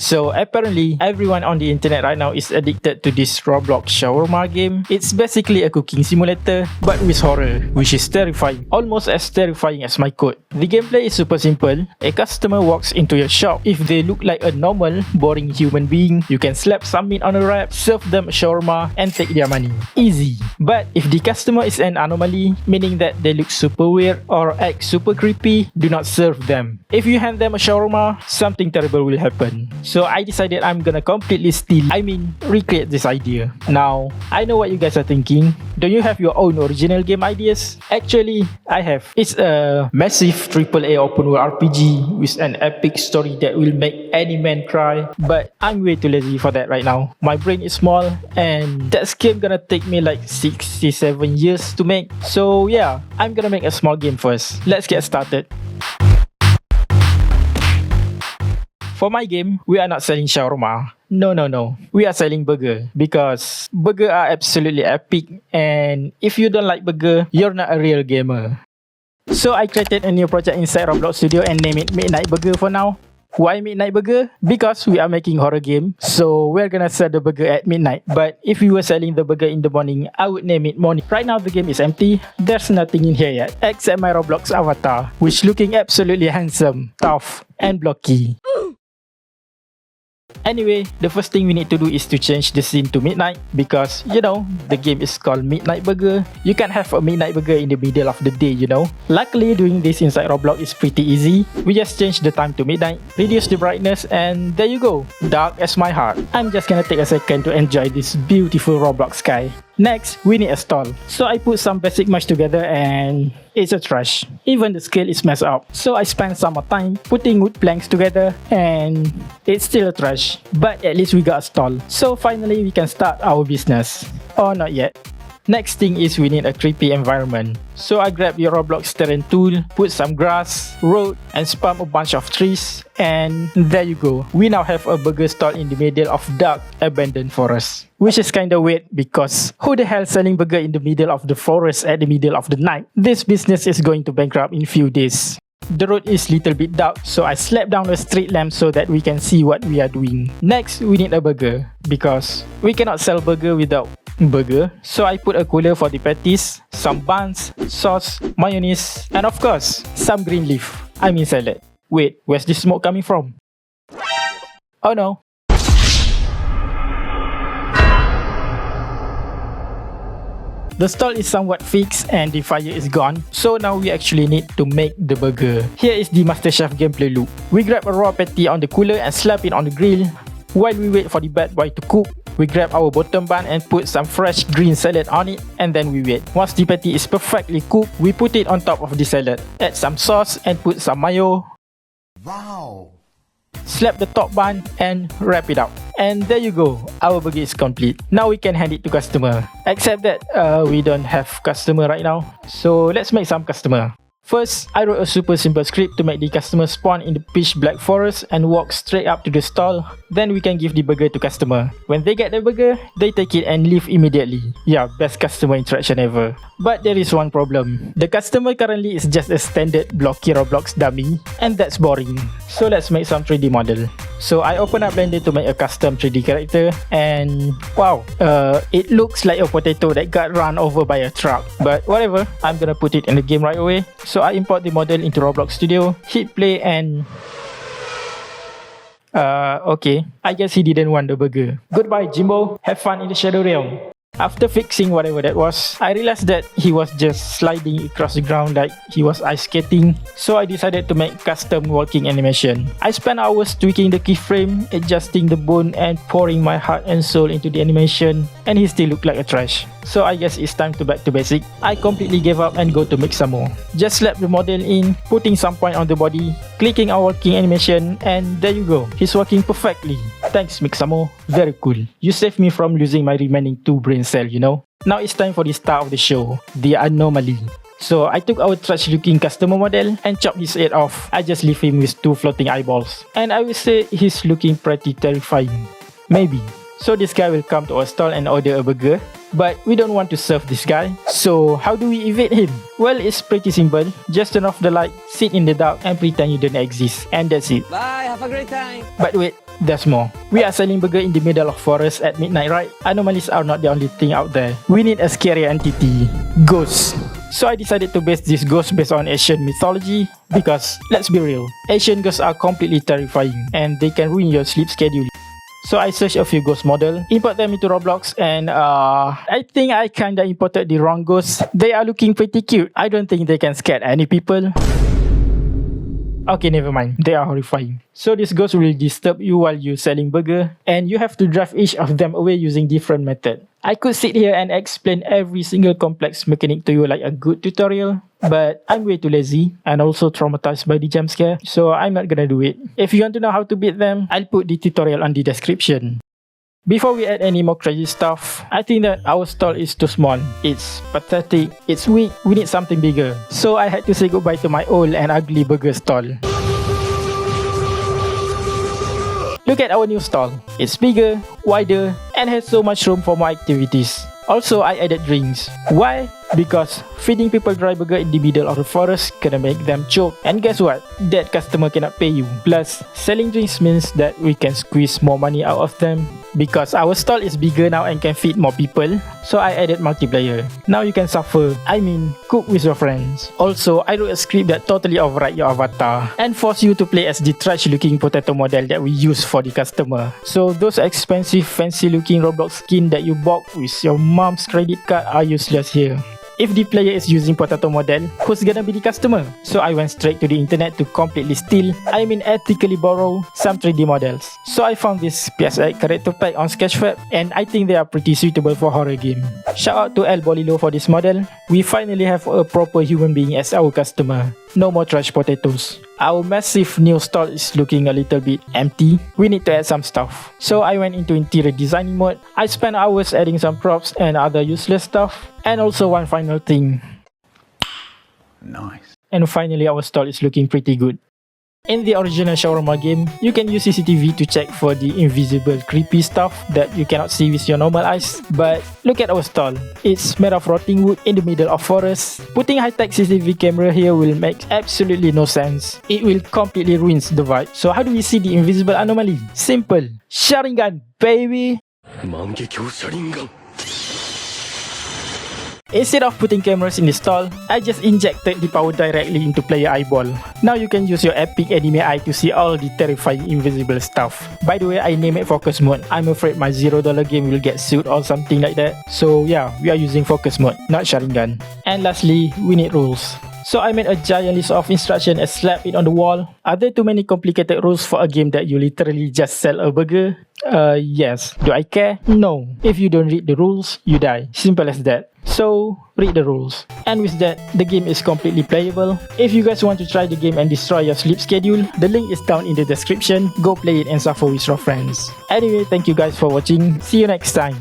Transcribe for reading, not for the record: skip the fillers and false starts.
So apparently everyone on the internet right now is addicted to this Roblox shawarma game. It's basically a cooking simulator but with horror, which is terrifying, almost as terrifying as my code. The gameplay is super simple. A customer walks into your shop. If they look like a normal, boring human being, you can slap some meat on a wrap, serve them a shawarma and take their money. Easy. But if the customer is an anomaly, meaning that they look super weird or act super creepy, do not serve them. If you hand them a shawarma, something terrible will happen. So I decided I'm gonna completely recreate this idea. Now, I know what you guys are thinking. Do you have your own original game ideas? Actually, I have. It's a massive AAA open world RPG with an epic story that will make any man cry, but I'm way too lazy for that right now. My brain is small and that game gonna take me like 67 years to make. So yeah, I'm gonna make a small game first. Let's get started. For my game, we are not selling shawarma. No. We are selling burger because burger are absolutely epic, and if you don't like burger, you're not a real gamer. So I created a new project inside Roblox Studio and named it Midnight Burger for now. Why Midnight Burger? Because we are making horror game, so we're gonna sell the burger at midnight. But if we were selling the burger in the morning, I would name it morning. Right now the game is empty. There's nothing in here yet, except my Roblox avatar, which looking absolutely handsome, tough, and blocky. Anyway, the first thing we need to do is to change the scene to midnight because, you know, the game is called Midnight Burger. You can't have a midnight burger in the middle of the day, you know. Luckily, doing this inside Roblox is pretty easy. We just change the time to midnight, reduce the brightness, and there you go. Dark as my heart. I'm just gonna take a second to enjoy this beautiful Roblox sky. Next, we need a stall. So I put some basic mesh together and it's a trash. Even the scale is messed up. So I spent some more time putting wood planks together and it's still a trash. But at least we got a stall. So finally we can start our business. Or not yet. Next thing is we need a creepy environment. So I grabbed the Roblox terrain tool, put some grass, road, and spam a bunch of trees, and there you go. We now have a burger stall in the middle of dark, abandoned forest. Which is kinda weird because who the hell selling burger in the middle of the forest at the middle of the night? This business is going to bankrupt in few days. The road is little bit dark, so I slapped down a street lamp so that we can see what we are doing. Next, we need a burger because we cannot sell burger without burger. So I put a cooler for the patties, some buns, sauce, mayonnaise, and of course, some green leaf. I mean salad. Wait, where's the smoke coming from? Oh no. The stall is somewhat fixed and the fire is gone, so now we actually need to make the burger. Here is the MasterChef gameplay loop. We grab a raw patty on the cooler and slap it on the grill. While we wait for the bad boy to cook, we grab our bottom bun and put some fresh green salad on it, and then we wait. Once the patty is perfectly cooked, we put it on top of the salad. Add some sauce and put some mayo. Wow! Slap the top bun and wrap it up. And there you go, our burger is complete. Now we can hand it to customer. Except that we don't have customer right now. So let's make some customer. First, I wrote a super simple script to make the customer spawn in the pitch black forest and walk straight up to the stall. Then we can give the burger to customer. When they get the burger, they take it and leave immediately. Yeah, best customer interaction ever. But there is one problem. The customer currently is just a standard blocky Roblox dummy, and that's boring. So let's make some 3D model. So I open up Blender to make a custom 3D character, and wow, it looks like a potato that got run over by a truck. But whatever, I'm gonna put it in the game right away. So I import the model into Roblox Studio, hit play, and okay, I guess he didn't want the burger. Goodbye Jimbo, have fun in the Shadow Realm. After fixing whatever that was, I realized that he was just sliding across the ground like he was ice skating. So I decided to make custom walking animation. I spent hours tweaking the keyframe, adjusting the bone, and pouring my heart and soul into the animation, and he still looked like a trash. So I guess it's time to back to basic. I completely gave up and go to make some more. Just slap the model in, putting some point on the body, clicking our walking animation, and there you go. He's working perfectly. Thanks Mixamo, very cool. You saved me from losing my remaining 2 brain cells, you know. Now it's time for the star of the show, the anomaly. So I took our trash looking customer model and chopped his head off. I just leave him with 2 floating eyeballs. And I will say he's looking pretty terrifying. Maybe. So this guy will come to our stall and order a burger. But we don't want to serve this guy. So how do we evade him? Well, it's pretty simple. Just turn off the light, sit in the dark, and pretend you don't exist. And that's it. Bye, have a great time. But wait, there's more. We are selling burger in the middle of forest at midnight, right? Anomalies are not the only thing out there. We need a scary entity. Ghosts. So I decided to base this ghost based on Asian mythology because, let's be real, Asian ghosts are completely terrifying and they can ruin your sleep schedule. So I searched a few ghost models, import them into Roblox, and I think I kinda imported the wrong ghosts. They are looking pretty cute. I don't think they can scare any people. Okay, never mind. They are horrifying. So this ghost will disturb you while you're selling burger, and you have to drive each of them away using different method. I could sit here and explain every single complex mechanic to you like a good tutorial, but I'm way too lazy and also traumatized by the jump scare, so I'm not gonna do it. If you want to know how to beat them, I'll put the tutorial on the description. Before we add any more crazy stuff, I think that our stall is too small. It's pathetic, it's weak, we need something bigger. So I had to say goodbye to my old and ugly burger stall. Look at our new stall. It's bigger, wider, and has so much room for more activities. Also, I added drinks. Why? Because feeding people dry burger in the middle of the forest gonna make them choke. And guess what? That customer cannot pay you. Plus, selling drinks means that we can squeeze more money out of them. Because our stall is bigger now and can feed more people, so I added multiplayer. Now you can suffer, cook with your friends. Also, I wrote a script that totally override your avatar and force you to play as the trash looking potato model that we use for the customer. So those expensive fancy looking Roblox skin that you bought with your mom's credit card are useless here. If the player is using potato model, who's gonna be the customer? So I went straight to the internet to completely steal, ethically borrow some 3D models. So I found this PSX character pack on Sketchfab, and I think they are pretty suitable for horror game. Shout out to El Bolilo for this model. We finally have a proper human being as our customer. No more trash potatoes. Our massive new stall is looking a little bit empty. We need to add some stuff. So I went into interior designing mode. I spent hours adding some props and other useless stuff. And also one final thing. Nice. And finally our stall is looking pretty good. In the original shawarma game, you can use CCTV to check for the invisible creepy stuff that you cannot see with your normal eyes. But look at our stall. It's made of rotting wood in the middle of forest. Putting high-tech CCTV camera here will make absolutely no sense. It will completely ruins the vibe. So how do we see the invisible anomaly? Simple. Sharingan, baby! Instead of putting cameras in the stall, I just injected the power directly into player eyeball. Now you can use your epic anime eye to see all the terrifying invisible stuff. By the way, I named it focus mode. I'm afraid my $0 game will get sued or something like that. So yeah, we are using focus mode, not Sharingan. And lastly, we need rules. So I made a giant list of instructions and slapped it on the wall. Are there too many complicated rules for a game that you literally just sell a burger? Yes. Do I care? No. If you don't read the rules, you die. Simple as that. So, read the rules. And with that, the game is completely playable. If you guys want to try the game and destroy your sleep schedule, the link is down in the description. Go play it and suffer with your friends. Anyway, thank you guys for watching. See you next time.